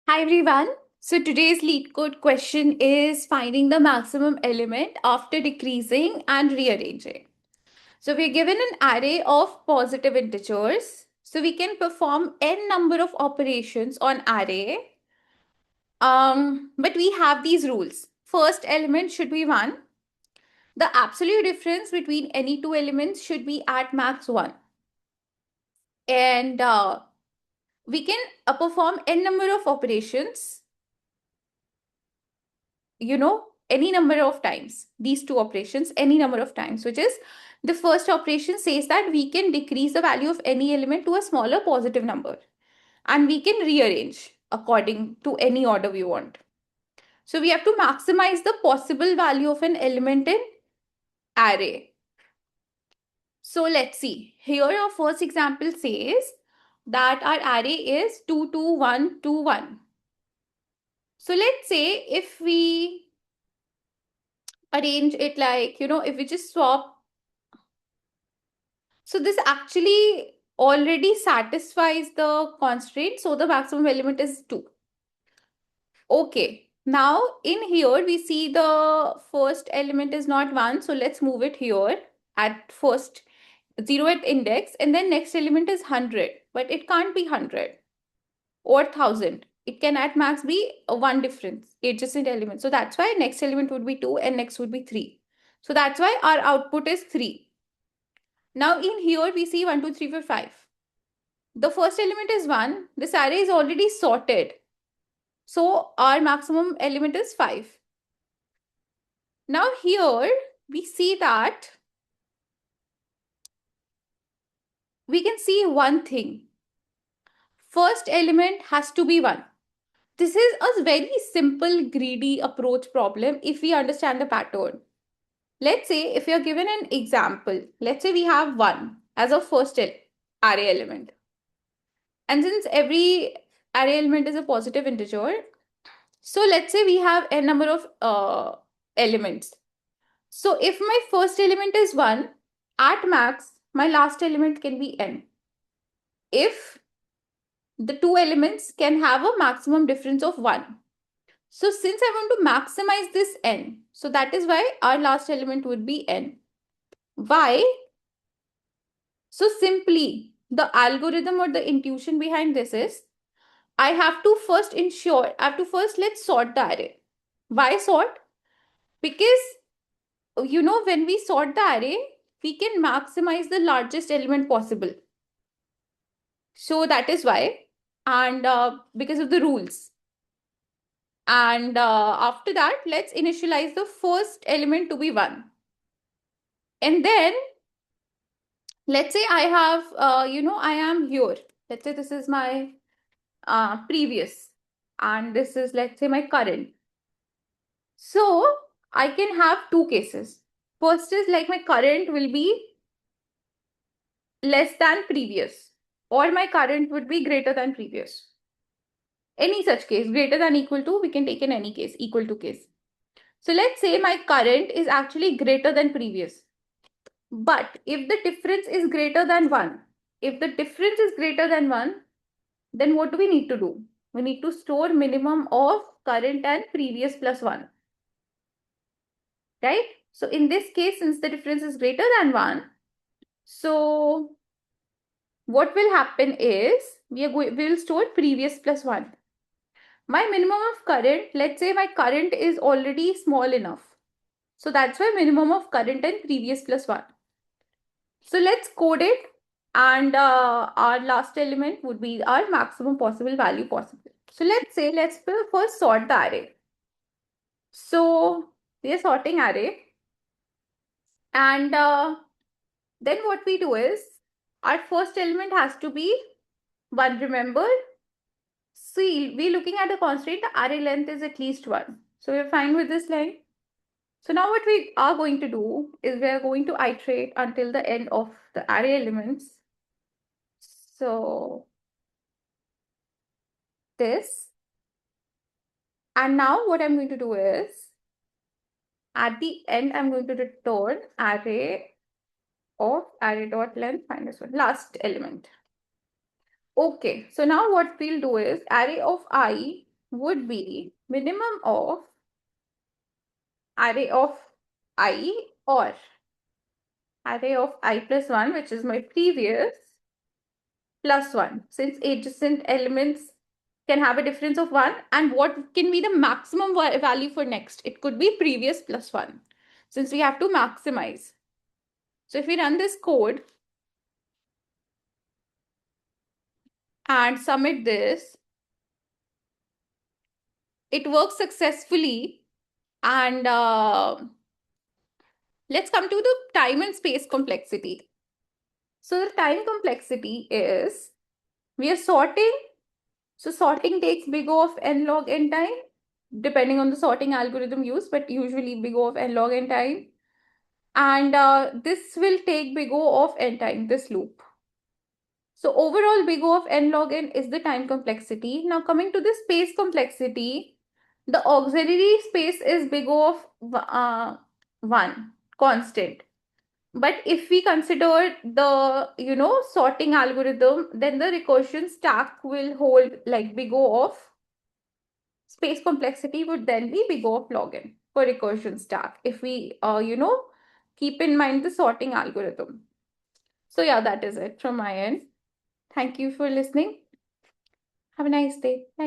Hi everyone. So today's lead code question is finding the maximum element after decreasing and rearranging. So we're given an array of positive integers. So we can perform n number of operations on array. But we have these rules. First element should be 1. The absolute difference between any two elements should be at max 1. And we can perform n number of operations any number of times, these two operations any number of times, which is the first operation says that we can decrease the value of any element to a smaller positive number and we can rearrange according to any order we want. So we have to maximize the possible value of an element in array. So let's see, here our first example says that our array is 2 2 1 2 1. So let's say if we arrange it like, if we just swap. So this actually already satisfies the constraint. So the maximum element is 2. Okay. Now in here we see the first element is not 1. So let's move it here at first 0th index, and then next element is 100. But it can't be 100 or 1000. It can at max be a 1 difference, adjacent element. So that's why next element would be 2 and next would be 3. So that's why our output is 3. Now in here we see 1, 2, 3, 4, 5. The first element is 1. This array is already sorted. So our maximum element is 5. Now here we see that we can see one thing. First element has to be 1. This is a very simple greedy approach problem if we understand the pattern. Let's say if you're given an example, let's say we have 1 as a first array element. And since every array element is a positive integer, so let's say we have a number of elements. So if my first element is 1, at max, my last element can be n. If the two elements can have a maximum difference of 1. So since I want to maximize this n, so that is why our last element would be n. Why? So simply, the algorithm or the intuition behind this is, I have to first let's sort the array. Why sort? Because, when we sort the array, we can maximize the largest element possible. So that is why, and because of the rules. And after that, let's initialize the first element to be 1. And then, let's say I have, I am here. Let's say this is my previous, and this is, let's say, my current. So I can have two cases. First is like my current will be less than previous, or my current would be greater than previous. Any such case, greater than equal to, we can take in any case, equal to case. So let's say my current is actually greater than previous. But if the difference is greater than 1, then what do we need to do? We need to store minimum of current and previous plus 1. Right? So in this case, since the difference is greater than 1, so what will happen is we will store previous plus 1. My minimum of current, let's say my current is already small enough. So that's why minimum of current and previous plus 1. So let's code it, and our last element would be our maximum possible value possible. So let's first sort the array. So we are sorting array, and then what we do is our first element has to be 1. Remember, see, we're looking at the constraint, the array length is at least 1. So we're fine with this line. So now what we are going to do is we are going to iterate until the end of the array elements. So this. And now what I'm going to do is, at the end, I'm going to return array of array.length minus 1, last element. Okay, so now what we'll do is array of I would be minimum of array of I or array of I plus 1, which is my previous, plus 1. Since adjacent elements can have a difference of 1, and what can be the maximum value for next? It could be previous plus 1, since we have to maximize. So if we run this code and submit this, it works successfully. And let's come to the time and space complexity. So the time complexity is, we are sorting. So sorting takes big O of n log n time, depending on the sorting algorithm used, but usually big O of n log n time. And this will take big O of n time, this loop. So overall big O of n log n is the time complexity. Now coming to the space complexity, the auxiliary space is big O of 1, constant. But if we consider the sorting algorithm, then the recursion stack will hold like big O of space complexity would then be big O of log n for recursion stack if we keep in mind the sorting algorithm. So yeah, that is it from my end. Thank you for listening. Have a nice day. Bye.